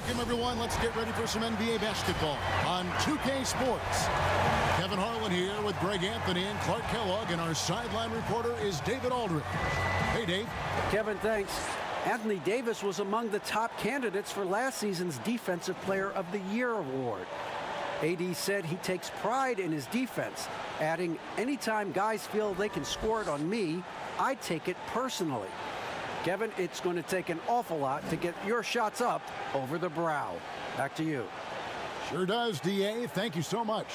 Welcome, everyone. Let's get ready for some NBA basketball on 2K Sports. Kevin Harlan here with Greg Anthony and Clark Kellogg, and our sideline reporter is David Aldridge. Hey, Dave. Kevin, thanks. Anthony Davis was among the top candidates for last season's Defensive Player of the Year award. AD said he takes pride in his defense, adding, "Anytime guys feel they can score it on me, I take it personally." Kevin, it's going to take an awful lot to get your shots up over the brow. Back to you. Sure does, DA. Thank you so much.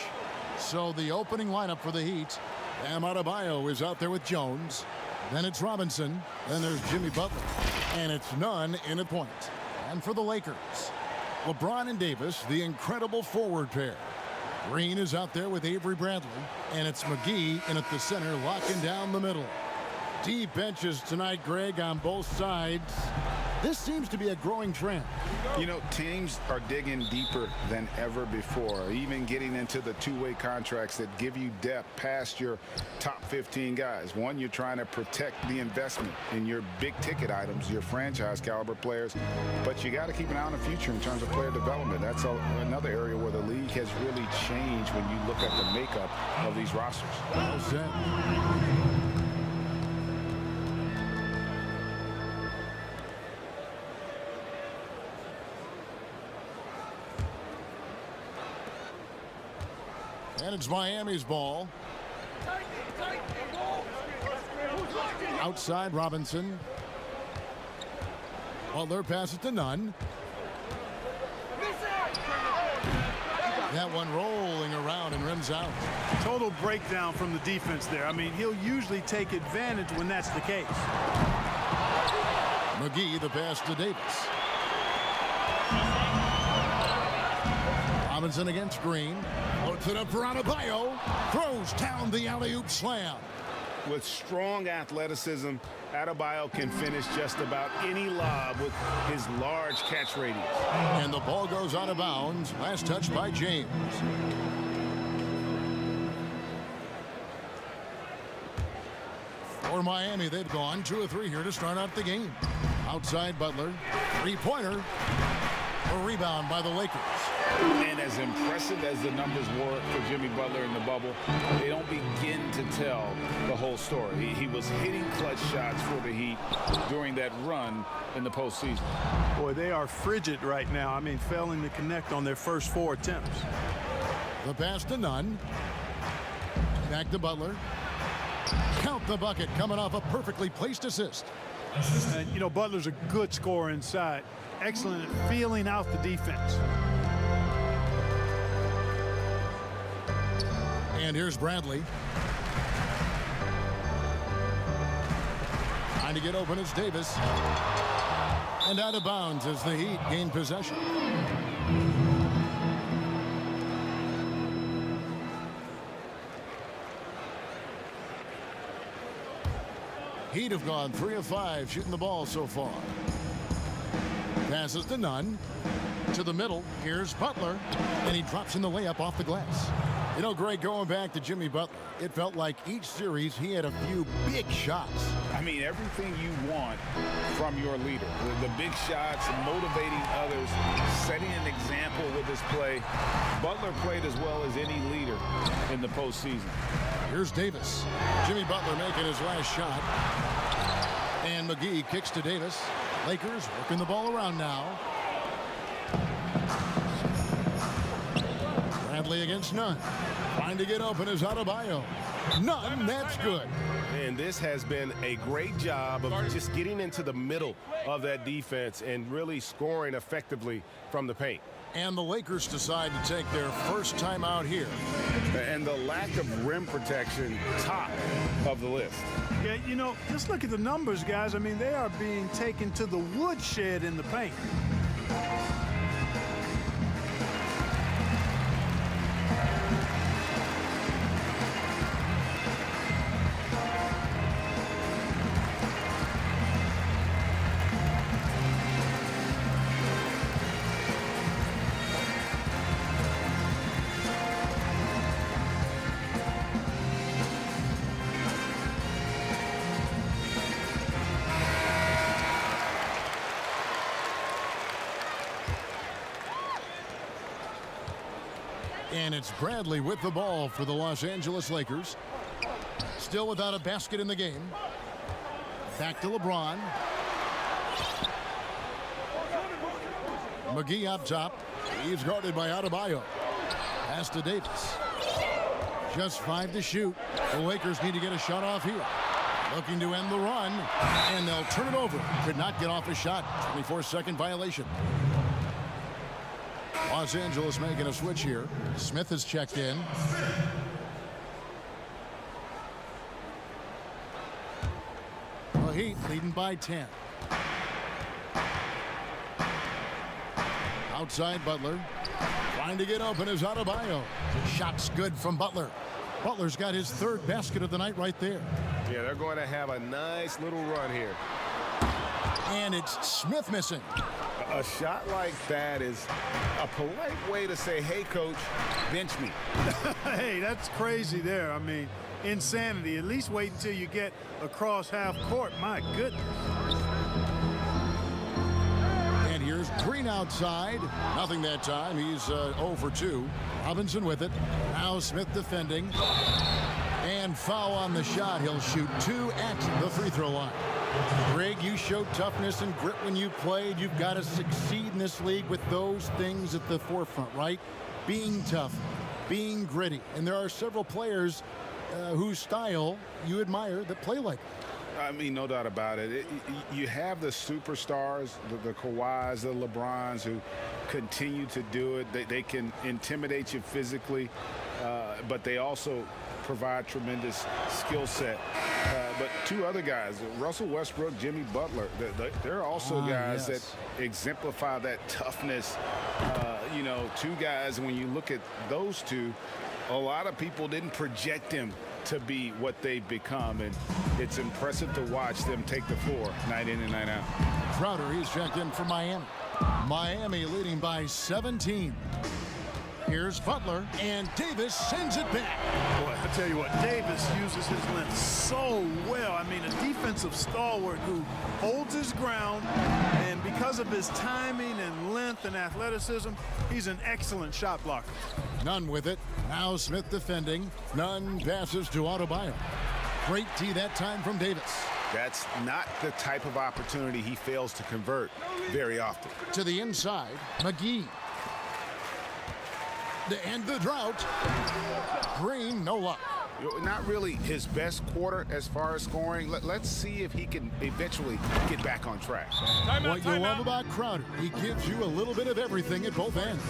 So the opening lineup for the Heat, Bam Adebayo is out there with Jones. Then it's Robinson. Then there's Jimmy Butler. And it's none in at point. And for the Lakers, LeBron and Davis, the incredible forward pair. Green is out there with Avery Bradley. And it's McGee in at the center, locking down the middle. Deep benches tonight, Greg, on both sides. This seems to be a growing trend. You know, teams are digging deeper than ever before, even getting into the two-way contracts that give you depth past your top 15 guys. One, you're trying to protect the investment in your big-ticket items, your franchise-caliber players, but you got to keep an eye on the future in terms of player development. That's another area where the league has really changed when you look at the makeup of these rosters. Well said. And it's Miami's ball. Outside Robinson. Butler passes to Nunn. That one rolling around and rims out. Total breakdown from the defense there. I mean, he'll usually take advantage when that's the case. McGee, the pass to Davis. Robinson against Green. Puts it up for Adebayo. Throws down the alley-oop slam. With strong athleticism, Adebayo can finish just about any lob with his large catch radius. And the ball goes out of bounds. Last touch by James. For Miami, they've gone 2 of 3 here to start out the game. Outside Butler. Three-pointer. A rebound by the Lakers. And as impressive as the numbers were for Jimmy Butler in the bubble, they don't begin to tell the whole story. He was hitting clutch shots for the Heat during that run in the postseason. Boy, they are frigid right now. I mean, failing to connect on their first 4 attempts. The pass to Nunn. Back to Butler. Count the bucket, coming off a perfectly placed assist. And, you know, Butler's a good scorer inside. Excellent at feeling out the defense. And here's Bradley. Trying to get open is Davis. And out of bounds as the Heat gain possession. Heat have gone 3 of 5 shooting the ball so far. Passes to Nunn. To the middle. Here's Butler. And he drops in the layup off the glass. You know, Greg, going back to Jimmy Butler, it felt like each series he had a few big shots. I mean, everything you want from your leader. The big shots, motivating others, setting an example with his play. Butler played as well as any leader in the postseason. Here's Davis. Jimmy Butler making his last shot. And McGee kicks to Davis. Lakers working the ball around now. Bradley against Nunn. Trying to get open is Adebayo. Nunn, that's good. And this has been a great job of just getting into the middle of that defense and really scoring effectively from the paint. And the Lakers decide to take their first time out here. And the lack of rim protection, top of the list. Yeah, you know, just look at the numbers, guys. I mean, they are being taken to the woodshed in the paint. And it's Bradley with the ball for the Los Angeles Lakers. Still without a basket in the game. Back to LeBron. McGee up top. He's guarded by Adebayo. Pass to Davis. Just 5 to shoot. The Lakers need to get a shot off here. Looking to end the run, and they'll turn it over. Could not get off a shot. 24-second violation. Los Angeles making a switch here. Smith has checked in. The Heat leading by 10. Outside Butler. Trying to get open is Adebayo. Shot's good from Butler. Butler's got his 3rd basket of the night right there. Yeah, they're going to have a nice little run here. And it's Smith missing. A shot like that is a polite way to say, hey, coach, bench me. Hey, that's crazy there. I mean, insanity. At least wait until you get across half court. My goodness. And here's Green outside. Nothing that time. He's 0 for 2. Robinson with it. Now Smith defending. And foul on the shot. He'll shoot 2 at the free throw line. Greg, you showed toughness and grit when you played. You've got to succeed in this league with those things at the forefront, right? Being tough, being gritty. And there are several players whose style you admire that play like that. I mean, no doubt about it. You have the superstars, the Kawhis, the LeBrons, who continue to do it. They can intimidate you physically, but they also provide tremendous skill set. But 2 other guys, Russell Westbrook, Jimmy Butler, they're also guys that exemplify that toughness. You know, 2 guys, when you look at those 2, a lot of people didn't project them to be what they've become, and it's impressive to watch them take the floor night in and night out. Crowder, he's checked in for Miami. Miami leading by 17. Here's Butler, and Davis sends it back. Boy, I tell you what, Davis uses his length so well. I mean, a defensive stalwart who holds his ground, and because of his timing and length and athleticism, he's an excellent shot blocker. Nunn with it. Now Smith defending. Nunn passes to Adebayo. Great tee that time from Davis. That's not the type of opportunity he fails to convert very often. To the inside, McGee. To end the drought. Green, no luck. Not really his best quarter as far as scoring. Let's see if he can eventually get back on track. What you love about Crowder, he gives you a little bit of everything at both ends.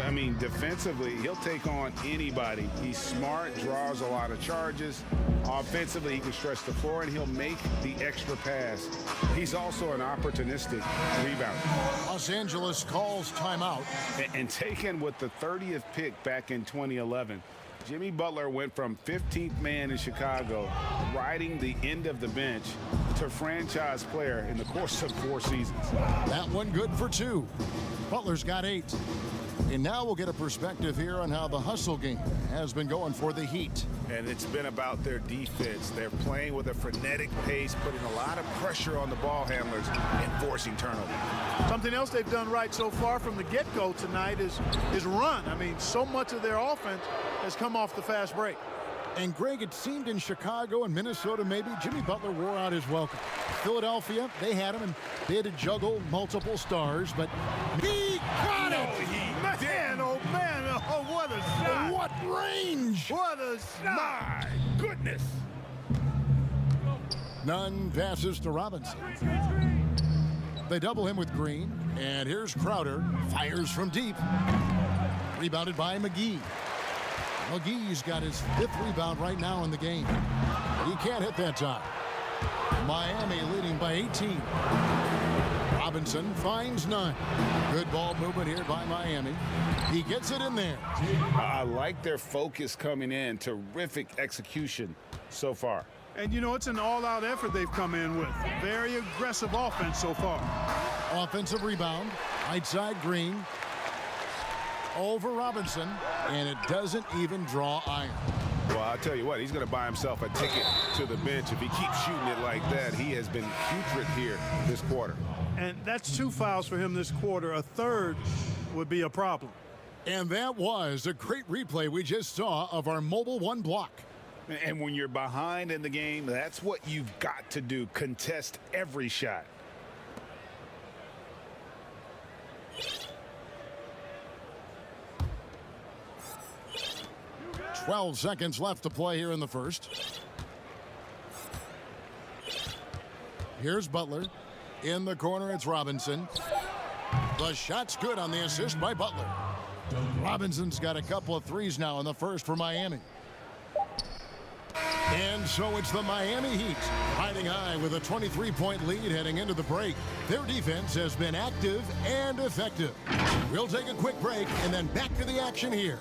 I mean, defensively, he'll take on anybody. He's smart, draws a lot of charges. Offensively, he can stretch the floor, and he'll make the extra pass. He's also an opportunistic rebounder. Los Angeles calls timeout. And taken with the 30th pick back in 2011, Jimmy Butler went from 15th man in Chicago, riding the end of the bench, to franchise player in the course of 4 seasons. That one good for 2. Butler's got 8. And now we'll get a perspective here on how the hustle game has been going for the Heat. And it's been about their defense. They're playing with a frenetic pace, putting a lot of pressure on the ball handlers and forcing turnovers. Something else they've done right so far from the get-go tonight is run. I mean, so much of their offense has come off the fast break. And Greg, it seemed in Chicago and Minnesota maybe Jimmy Butler wore out his welcome. Philadelphia, they had him and they had to juggle multiple stars, but he got it! Man, oh man, oh what a shot! What range! What a shot! My goodness! Nunn passes to Robinson. They double him with Green, and here's Crowder, fires from deep. Rebounded by McGee. McGee's got his 5th rebound right now in the game. He can't hit that time. Miami leading by 18. Robinson finds none. Good ball movement here by Miami. He gets it in there. I like their focus coming in. Terrific execution so far. And, you know, it's an all-out effort they've come in with. Very aggressive offense so far. Offensive rebound. Right side Green. Over Robinson. And it doesn't even draw iron. Well, I'll tell you what, he's going to buy himself a ticket to the bench. If he keeps shooting it like that, he has been putrid here this quarter. And that's 2 fouls for him this quarter. A third would be a problem. And that was a great replay we just saw of our mobile one block. And when you're behind in the game, that's what you've got to do. Contest every shot. "12 seconds left to play here in the first. Here's Butler. In the corner, it's Robinson. The shot's good on the assist by Butler. Robinson's got a couple of threes now in the first for Miami. And so it's the Miami Heat riding high with a 23-point lead heading into the break. Their defense has been active and effective. We'll take a quick break and then back to the action here